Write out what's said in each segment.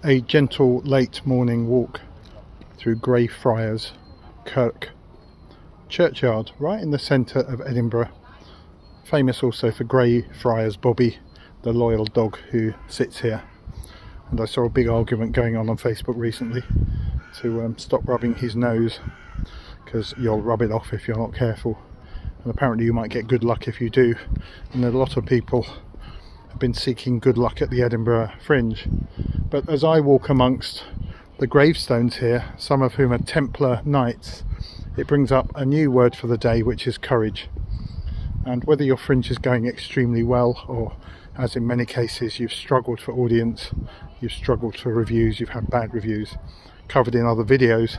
A gentle late morning walk through Greyfriars Kirk churchyard, right in the centre of Edinburgh, famous also for Greyfriars Bobby, the loyal dog who sits here. And I saw a big argument going on Facebook recently to stop rubbing his nose, because you'll rub it off if you're not careful, and apparently you might get good luck if you do. And a lot of people have been seeking good luck at the Edinburgh Fringe. But as I walk amongst the gravestones here, some of whom are Templar knights, it brings up a new word for the day, which is courage. And whether your fringe is going extremely well, or as in many cases you've struggled for audience, you've struggled for reviews, you've had bad reviews covered in other videos,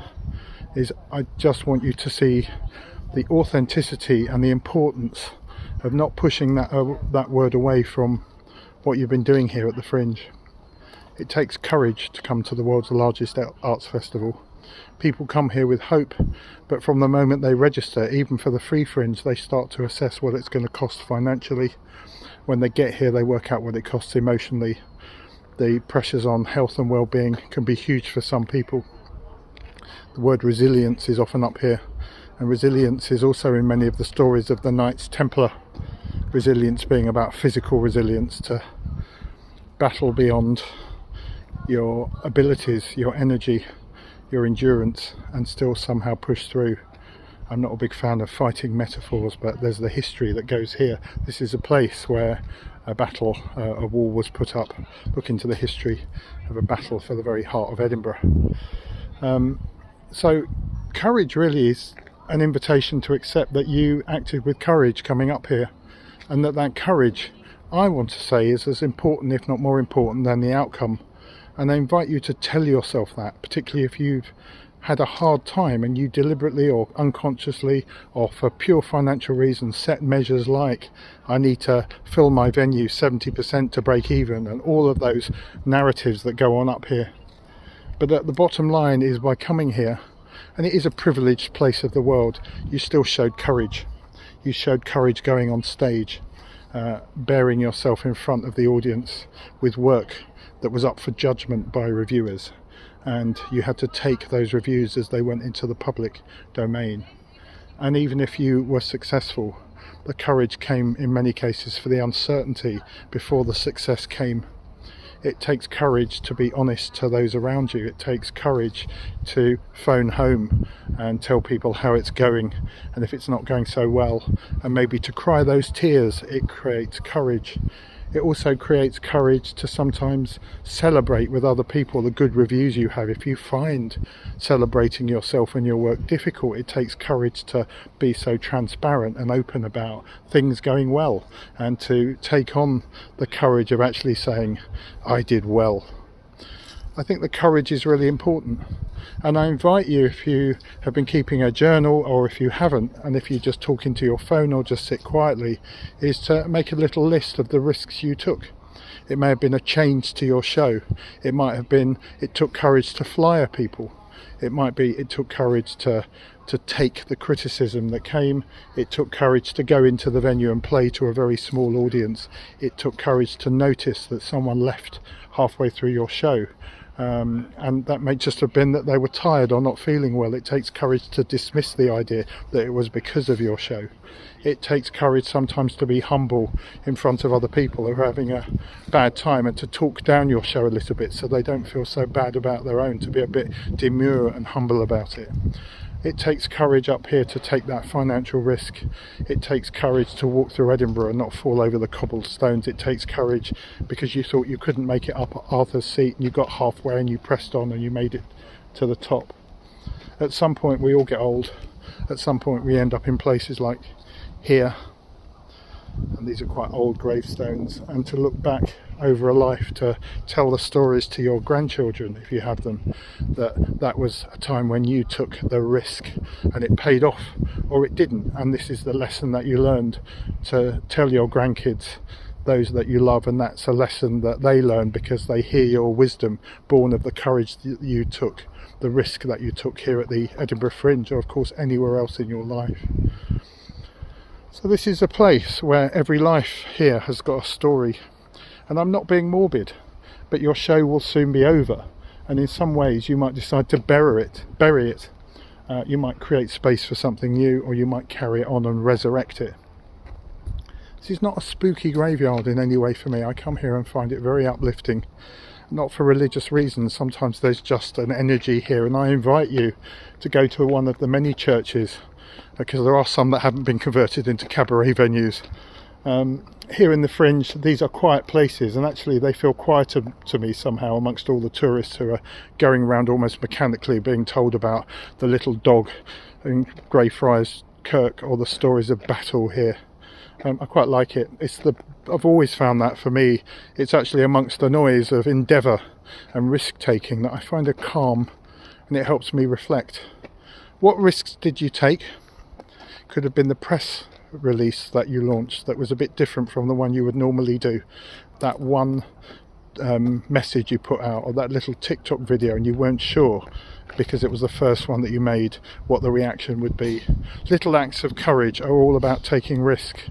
is I just want you to see the authenticity and the importance of not pushing that word away from what you've been doing here at the Fringe. It takes courage to come to the world's largest arts festival. People come here with hope, but from the moment they register, even for the free Fringe, they start to assess what it's going to cost financially. When they get here, they work out what it costs emotionally. The pressures on health and well-being can be huge for some people. The word resilience is often up here, and resilience is also in many of the stories of the Knights Templar. Resilience being about physical resilience, to battle beyond your abilities, your energy, your endurance, and still somehow push through. I'm not a big fan of fighting metaphors, but there's the history that goes here. This is a place where a battle, a wall was put up. Look into the history of a battle for the very heart of Edinburgh. So courage really is an invitation to accept that you acted with courage coming up here, and that courage, I want to say, is as important, if not more important, than the outcome. And I invite you to tell yourself that, particularly if you've had a hard time and you deliberately or unconsciously or for pure financial reasons set measures like, I need to fill my venue 70% to break even, and all of those narratives that go on up here. But at the bottom line is, by coming here, and it is a privileged place of the world, you still showed courage. You showed courage going on stage, bearing yourself in front of the audience with work that was up for judgment by reviewers, and you had to take those reviews as they went into the public domain. And even if you were successful, the courage came in many cases for the uncertainty before the success came. It takes courage to be honest to those around you. It takes courage to phone home and tell people how it's going, and if it's not going so well, and maybe to cry those tears. It creates courage. It also creates courage to sometimes celebrate with other people the good reviews you have. If you find celebrating yourself and your work difficult, it takes courage to be so transparent and open about things going well, and to take on the courage of actually saying, I did well. I think the courage is really important. And I invite you, if you have been keeping a journal, or if you haven't, and if you're just talking to your phone or just sit quietly, is to make a little list of the risks you took. It may have been a change to your show. It might have been it took courage to flyer people. It might be it took courage to take the criticism that came. It took courage to go into the venue and play to a very small audience. It took courage to notice that someone left halfway through your show. And that may just have been that they were tired or not feeling well. It takes courage to dismiss the idea that it was because of your show. It takes courage sometimes to be humble in front of other people who are having a bad time, and to talk down your show a little bit so they don't feel so bad about their own, to be a bit demure and humble about it. It takes courage up here to take that financial risk. It takes courage to walk through Edinburgh and not fall over the cobblestones. It takes courage because you thought you couldn't make it up at Arthur's Seat, and you got halfway and you pressed on and you made it to the top. At some point we all get old. At some point we end up in places like here, and these are quite old gravestones, and to look back over a life, to tell the stories to your grandchildren, if you have them, that was a time when you took the risk and it paid off, or it didn't. And this is the lesson that you learned, to tell your grandkids, those that you love, and that's a lesson that they learn because they hear your wisdom born of the courage that you took, the risk that you took here at the Edinburgh Fringe, or of course anywhere else in your life. So this is a place where every life here has got a story. And I'm not being morbid, but your show will soon be over. and in some ways you might decide to bury it. You might create space for something new, or you might carry it on and resurrect it. This is not a spooky graveyard in any way for me. I come here and find it very uplifting, not for religious reasons. Sometimes there's just an energy here, and I invite you to go to one of the many churches, because there are some that haven't been converted into cabaret venues. Here in the Fringe, these are quiet places, and actually they feel quieter to me somehow amongst all the tourists who are going around almost mechanically being told about the little dog in Greyfriars Kirk or the stories of battle here. I quite like it. I've always found that for me, it's actually amongst the noise of endeavour and risk taking that I find a calm, and it helps me reflect. What risks did you take? Could have been the press release that you launched that was a bit different from the one you would normally do. That one message you put out, or that little TikTok video, and you weren't sure because it was the first one that you made what the reaction would be. Little acts of courage are all about taking risk,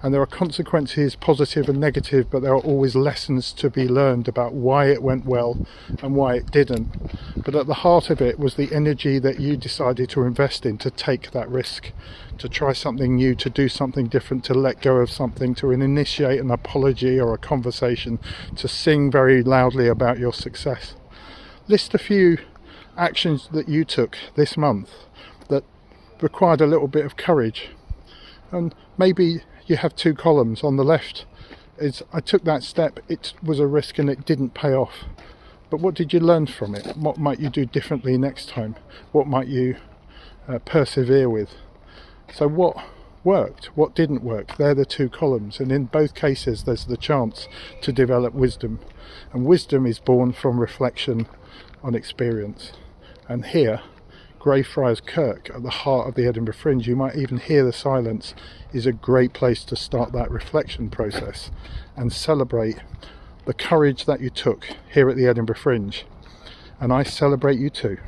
and there are consequences, positive and negative, but there are always lessons to be learned about why it went well and why it didn't. But at the heart of it was the energy that you decided to invest in, to take that risk, to try something new, to do something different, to let go of something, to initiate an apology or a conversation, to sing very loudly about your success. List a few actions that you took this month that required a little bit of courage, and maybe you have two columns. On the left is I took that step, it was a risk and it didn't pay off, but what did you learn from it? What might you do differently next time? What might you persevere with? So what worked, what didn't work? They're the two columns, and in both cases there's the chance to develop wisdom, and wisdom is born from reflection on experience. And here, Greyfriars Kirk, at the heart of the Edinburgh Fringe, you might even hear the silence, is a great place to start that reflection process and celebrate the courage that you took here at the Edinburgh Fringe. And I celebrate you too.